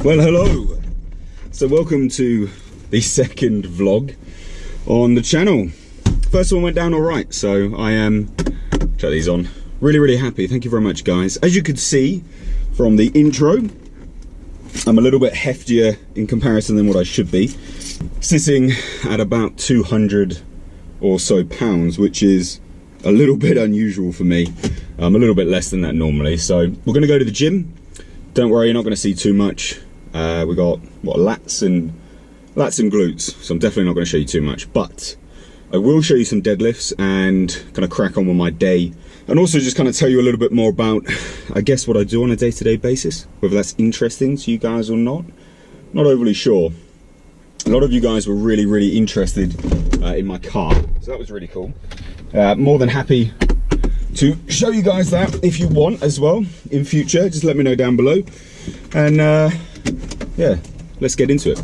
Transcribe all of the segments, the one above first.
Well, hello. So welcome to the second vlog on the channel. First one went down all right, so I am, check these on, really happy. Thank you very much, guys. As you could see from the intro, I'm a little bit heftier in comparison than what I should be, sitting at about 200 or so pounds, which is a little bit unusual for me. I'm a little bit less than that normally. So we're gonna go to the gym. Don't worry, you're not gonna see too much. We got what, lats and glutes, so I'm definitely not going to show you too much, but I will show you some deadlifts and kind of crack on with my day, and also just kind of tell you a little bit more about, I guess, what I do on a day-to-day basis, whether that's interesting to you guys or not overly sure. A lot of you guys were really interested in my car, so that was really cool. More than happy to show you guys that if you want as well in future. Just let me know down below, and yeah, let's get into it.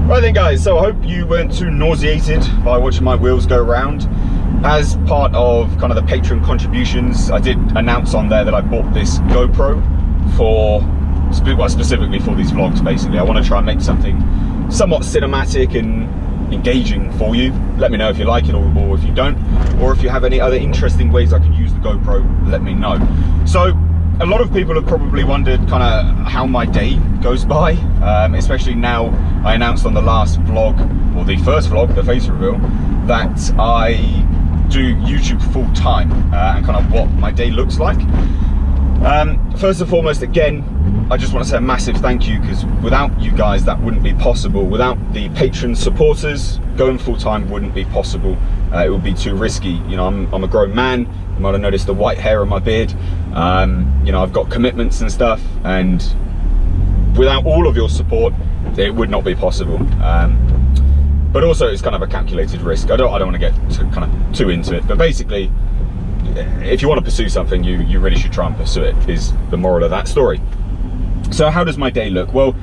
Right then, guys, so I hope you weren't too nauseated by watching my wheels go around. As part of kind of the Patreon contributions, I did announce on there that I bought this GoPro for, well, specifically for these vlogs. Basically, I want to try and make something somewhat cinematic and engaging for you. Let me know if you like it or if you don't, or if you have any other interesting ways I could use the GoPro, let me know. So a lot of people have probably wondered kind of how my day goes by, especially now. I announced on the last vlog, or the first vlog, the face reveal, that I do YouTube full time, and kind of what my day looks like. First and foremost, again, I just want to say a massive thank you, because without you guys that wouldn't be possible. Without the Patreon supporters, going full time wouldn't be possible. It would be too risky. You know, I'm a grown man. You might have noticed the white hair on my beard. You know, I've got commitments and stuff, and without all of your support, it would not be possible. But also, it's kind of a calculated risk. I don't want to get too into it, but basically, if you want to pursue something, you really should try and pursue it, is the moral of that story. So how does my day look? Well,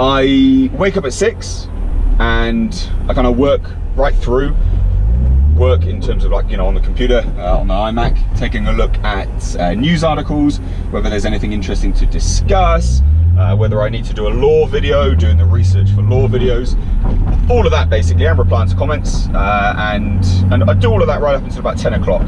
I wake up at 6 and I kind of work right through. Work in terms of, like, you know, on the computer, on the iMac, taking a look at news articles, whether there's anything interesting to discuss, whether I need to do a law video, doing the research for law videos, all of that basically. I'm replying to comments, and I do all of that right up until about 10 o'clock.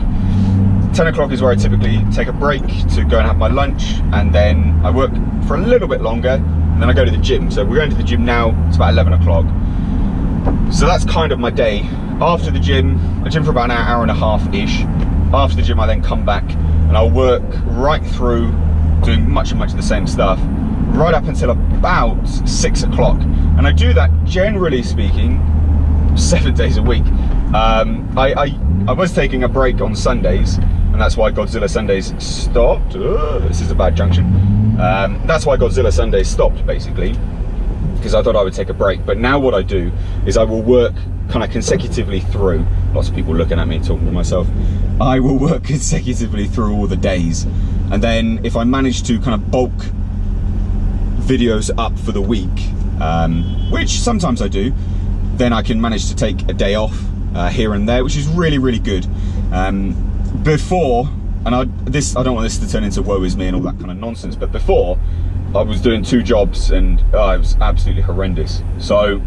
10 o'clock is where I typically take a break to go and have my lunch, and then I work for a little bit longer, and then I go to the gym. So we're going to the gym now, it's about 11 o'clock. So that's kind of my day. After the gym, I gym for about an hour and a half-ish. After the gym, I then come back and I'll work right through, doing much of the same stuff, right up until about 6 o'clock. And I do that, generally speaking, 7 days a week. I was taking a break on Sundays, and that's why Godzilla Sundays stopped. This is a bad junction. That's why Godzilla Sundays stopped, basically, because I thought I would take a break. But now what I do is I will work kind of consecutively through. Lots of people looking at me talking to myself. I will work consecutively through all the days, and then if I manage to kind of bulk videos up for the week, which sometimes I do, then I can manage to take a day off here and there, which is really good. Before, and I don't want this to turn into woe is me and all that kind of nonsense, but before I was doing 2 jobs, and it was absolutely horrendous. So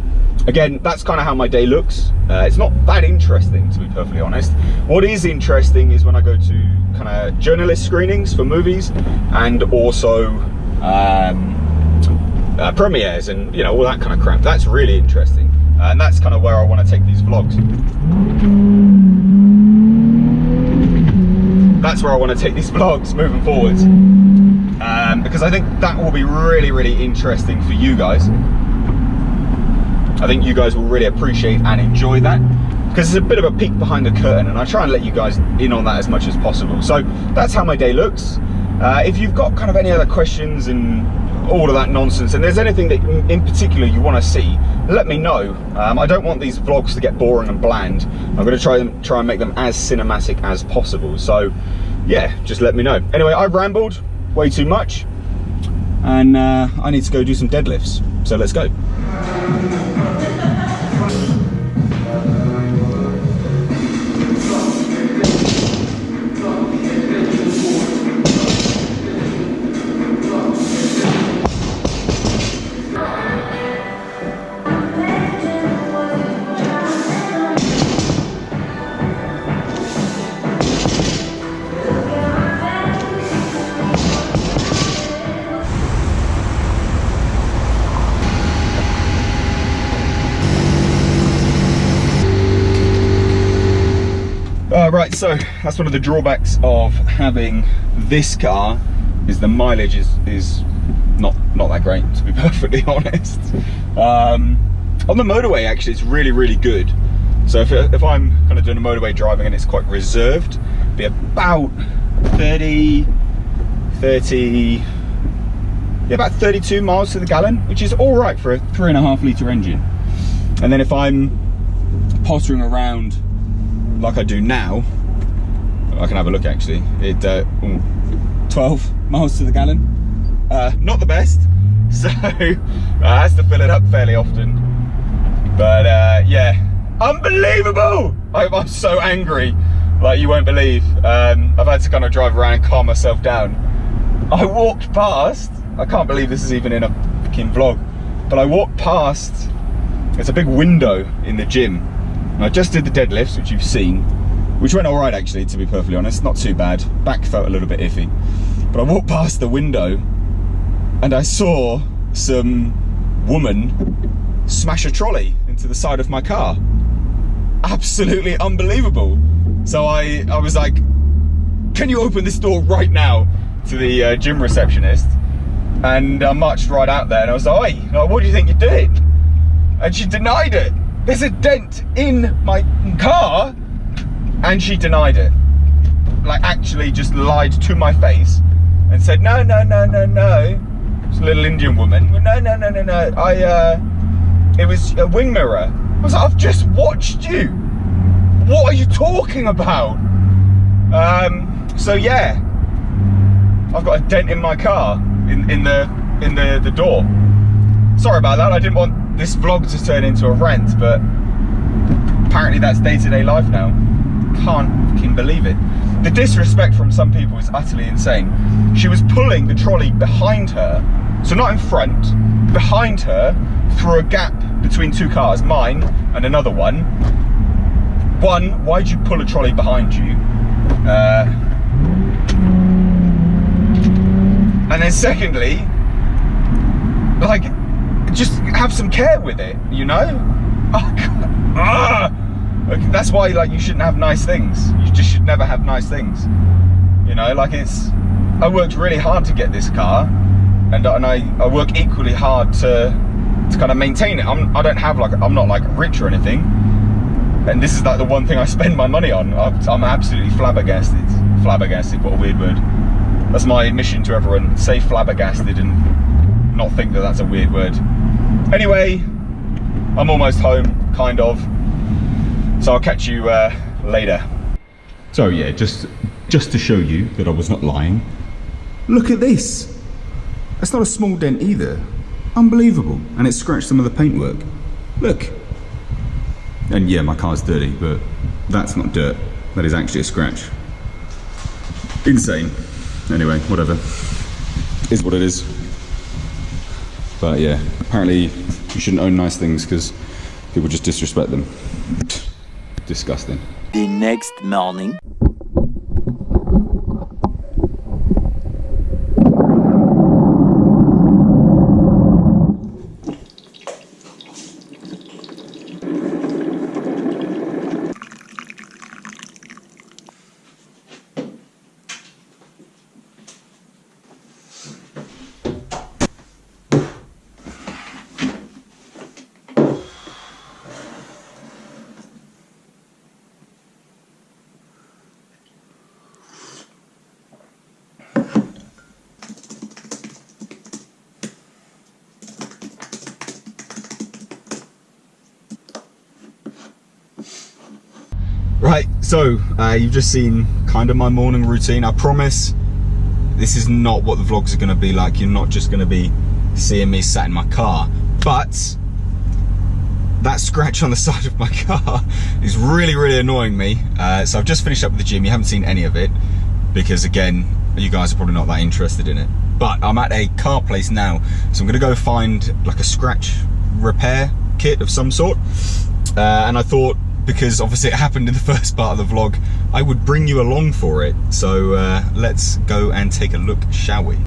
again, that's kind of how my day looks. It's not that interesting, to be perfectly honest. What is interesting is when I go to kind of journalist screenings for movies, and also premieres, and, you know, all that kind of crap. That's really interesting, and that's kind of where I want to take these vlogs. That's where I want to take these vlogs moving forwards, because I think that will be really interesting for you guys. I think you guys will really appreciate and enjoy that, because it's a bit of a peek behind the curtain, and I try and let you guys in on that as much as possible. So that's how my day looks. If you've got kind of any other questions and all of that nonsense, and there's anything that in particular you want to see, let me know. I don't want these vlogs to get boring and bland. I'm going to try and make them as cinematic as possible. So yeah, just let me know. Anyway, I've rambled way too much, and I need to go do some deadlifts. So let's go. Right, so that's one of the drawbacks of having this car, is the mileage is not that great, to be perfectly honest. On the motorway, actually, it's really good. So if I'm kind of doing a motorway driving and it's quite reserved, it'd be about 32 miles to the gallon, which is all right for a 3.5 litre engine. And then if I'm pottering around like I do now, I can have a look actually. 12 miles to the gallon. Not the best, so I has to fill it up fairly often. But yeah, unbelievable! I'm so angry, like you won't believe. I've had to kind of drive around and calm myself down. I walked past, I can't believe this is even in a fucking vlog, but I walked past, there's a big window in the gym. I just did the deadlifts, which you've seen, which went all right actually, to be perfectly honest, not too bad. Back felt a little bit iffy. But I walked past the window and I saw some woman smash a trolley into the side of my car. Absolutely unbelievable. So I was like, can you open this door right now, to the gym receptionist? And I marched right out there and I was like, oi, what do you think you're doing? And she denied it. There's a dent in my car, and she denied it. Like, actually just lied to my face and said, no. It's a little Indian woman. No. It was a wing mirror. I was like, I've just watched you. What are you talking about? So yeah, I've got a dent in my car, in the door. Sorry about that. I didn't want this vlog to turn into a rant, but apparently that's day-to-day life now. Can't fucking believe it. The disrespect from some people is utterly insane. She was pulling the trolley behind her, so not in front, behind her, through a gap between two cars, mine and another one. One, why'd you pull a trolley behind you? And then secondly, like, just have some care with it, you know? Oh, God. That's why, like, you shouldn't have nice things. You just should never have nice things. You know, like, I worked really hard to get this car, and I work equally hard to kind of maintain it. I'm not like rich or anything, and this is like the one thing I spend my money on. I'm absolutely flabbergasted. Flabbergasted, what a weird word. That's my admission to everyone. Say flabbergasted and not think that that's a weird word. Anyway, I'm almost home, kind of. So I'll catch you later. So yeah, just to show you that I was not lying. Look at this. That's not a small dent either. Unbelievable. And it scratched some of the paintwork. Look. And yeah, my car's dirty, but that's not dirt. That is actually a scratch. Insane. Anyway, whatever. Is what it is. But yeah, apparently you shouldn't own nice things because people just disrespect them. Disgusting. The next morning. So, you've just seen kind of my morning routine. I promise this is not what the vlogs are going to be like. You're not just going to be seeing me sat in my car. But that scratch on the side of my car is really, really annoying me. So I've just finished up with the gym. You haven't seen any of it because, again, you guys are probably not that interested in it. But I'm at a car place now, so I'm going to go find like a scratch repair kit of some sort. And I thought, because obviously it happened in the first part of the vlog, I would bring you along for it. So let's go and take a look, shall we?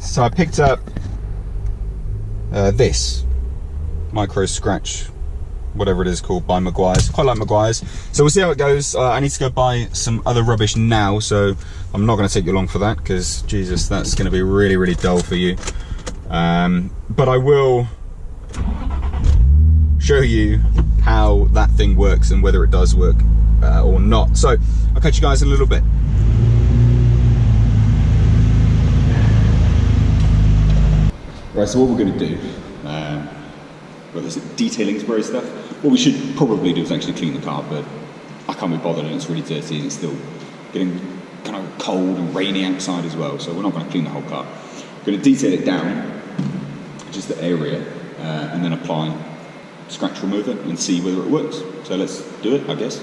So I picked up this micro scratch, whatever it is called, by Meguiar's. Quite like Meguiar's. So we'll see how it goes. I need to go buy some other rubbish now, so I'm not going to take you along for that because, Jesus, that's going to be really, really dull for you. But I will show you how that thing works and whether it does work or not. So I'll catch you guys in a little bit. Right, so what we're going to do, well, there's detailing spray stuff. What we should probably do is actually clean the car, but I can't be bothered and it's really dirty and it's still getting kind of cold and rainy outside as well, so we're not going to clean the whole car. We're going to detail it down, just the area, and then apply scratch remover and see whether it works. So let's do it, I guess.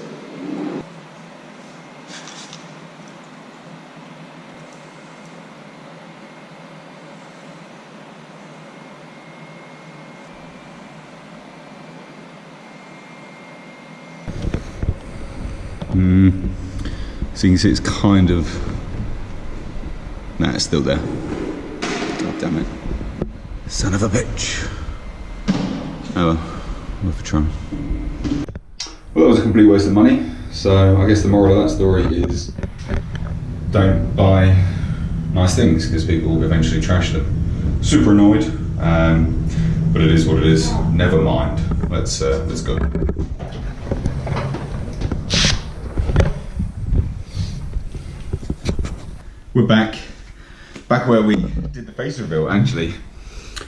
So you can see it's kind of, nah, it's still there. God damn it. Son of a bitch. Oh well, worth a try. Well, that was a complete waste of money. So I guess the moral of that story is don't buy nice things because people will eventually trash them. Super annoyed, but it is what it is. Never mind. Let's go. We're back where we did the face reveal, actually.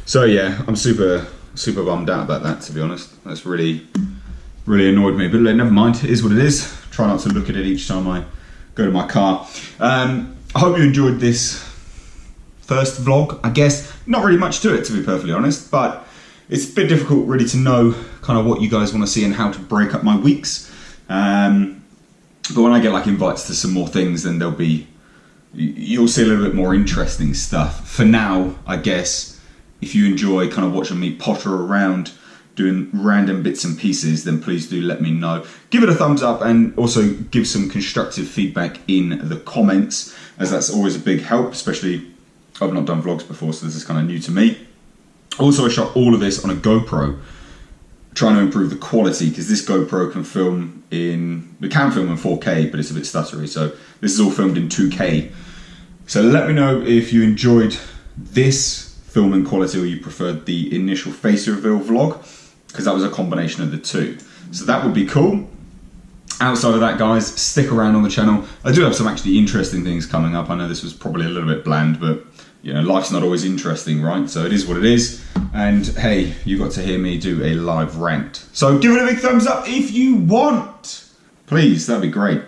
So yeah, I'm super bummed out about that, to be honest. That's really annoyed me, but never mind, it is what it is. Try not to look at it each time I go to my car. I hope you enjoyed this first vlog. I guess not really much to it, to be perfectly honest, but it's a bit difficult really to know kind of what you guys want to see and how to break up my weeks. But when I get like invites to some more things, then you'll see a little bit more interesting stuff. For now, I guess, if you enjoy kind of watching me potter around doing random bits and pieces, then please do let me know. Give it a thumbs up and also give some constructive feedback in the comments, as that's always a big help, especially I've not done vlogs before, so this is kind of new to me. Also, I shot all of this on a GoPro, trying to improve the quality, because this GoPro can film in 4K, but it's a bit stuttery, so this is all filmed in 2K. So let me know if you enjoyed this filming quality or you preferred the initial face reveal vlog, because that was a combination of the two. So that would be cool. Outside of that, guys, stick around on the channel. I do have some actually interesting things coming up. I know this was probably a little bit bland, but you know, life's not always interesting, right? So it is what it is. And hey, you got to hear me do a live rant. So give it a big thumbs up if you want. Please, that'd be great.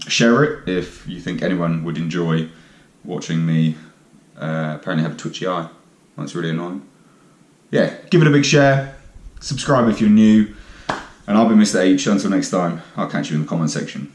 Share it if you think anyone would enjoy watching me apparently have a twitchy eye. That's really annoying. Yeah, give it a big share. Subscribe if you're new. And I'll be Mr. H. Until next time, I'll catch you in the comment section.